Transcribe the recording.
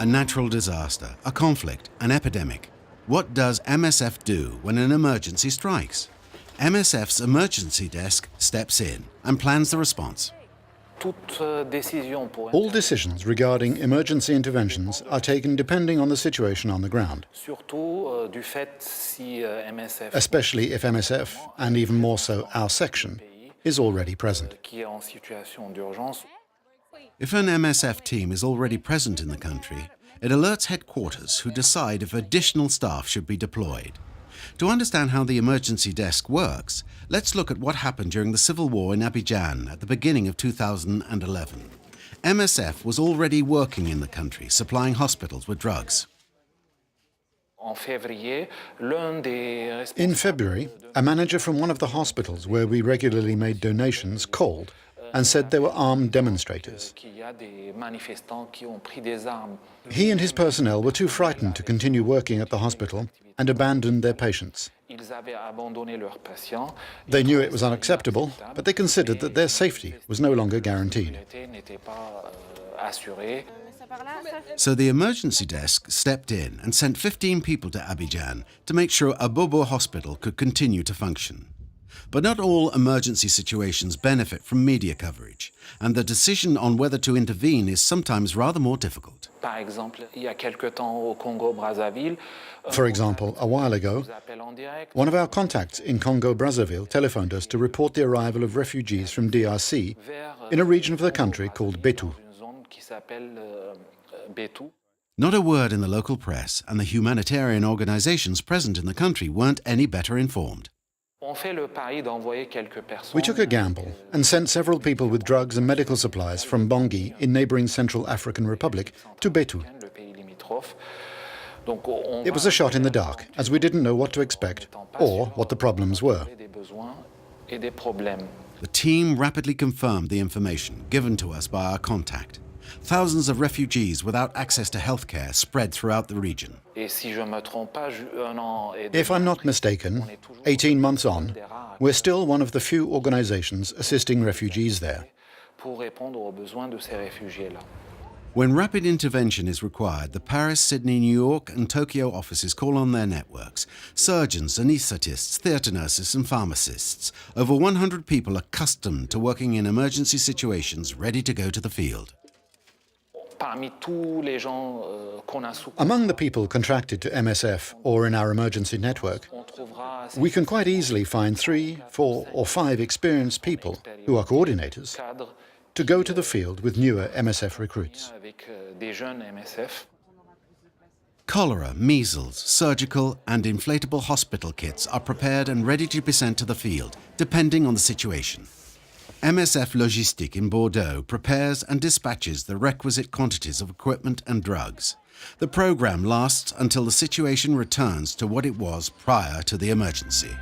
A natural disaster, a conflict, an epidemic. What does MSF do when an emergency strikes? MSF's emergency desk steps in and plans the response. All decisions regarding emergency interventions are taken depending on the situation on the ground, especially if MSF, and even more so our section, is already present. If an MSF team is already present in the country, it alerts headquarters who decide if additional staff should be deployed. To understand how the emergency desk works, let's look at what happened during the civil war in Abidjan at the beginning of 2011. MSF was already working in the country, supplying hospitals with drugs. In February, a manager from one of the hospitals where we regularly made donations called and said there were armed demonstrators. He and his personnel were too frightened to continue working at the hospital and abandoned their patients. They knew it was unacceptable, but they considered that their safety was no longer guaranteed. So the emergency desk stepped in and sent 15 people to Abidjan to make sure a Bobo hospital could continue to function. But not all emergency situations benefit from media coverage, and the decision on whether to intervene is sometimes rather more difficult. For example, a while ago, one of our contacts in Congo-Brazzaville telephoned us to report the arrival of refugees from DRC in a region of the country called Betou. Not a word in the local press, and the humanitarian organizations present in the country weren't any better informed. We took a gamble and sent several people with drugs and medical supplies from Bangui in neighboring Central African Republic to Betou. It was a shot in the dark, as we didn't know what to expect or what the problems were. The team rapidly confirmed the information given to us by our contact. Thousands of refugees without access to healthcare spread throughout the region. If I'm not mistaken, 18 months on, we're still one of the few organizations assisting refugees there. When rapid intervention is required, the Paris, Sydney, New York and Tokyo offices call on their networks. Surgeons, anaesthetists, theatre nurses and pharmacists. Over 100 people accustomed to working in emergency situations ready to go to the field. Among the people contracted to MSF or in our emergency network, we can quite easily find 3, 4 or 5 experienced people who are coordinators to go to the field with newer MSF recruits. Cholera, measles, surgical and inflatable hospital kits are prepared and ready to be sent to the field, depending on the situation. MSF Logistique in Bordeaux prepares and dispatches the requisite quantities of equipment and drugs. The program lasts until the situation returns to what it was prior to the emergency.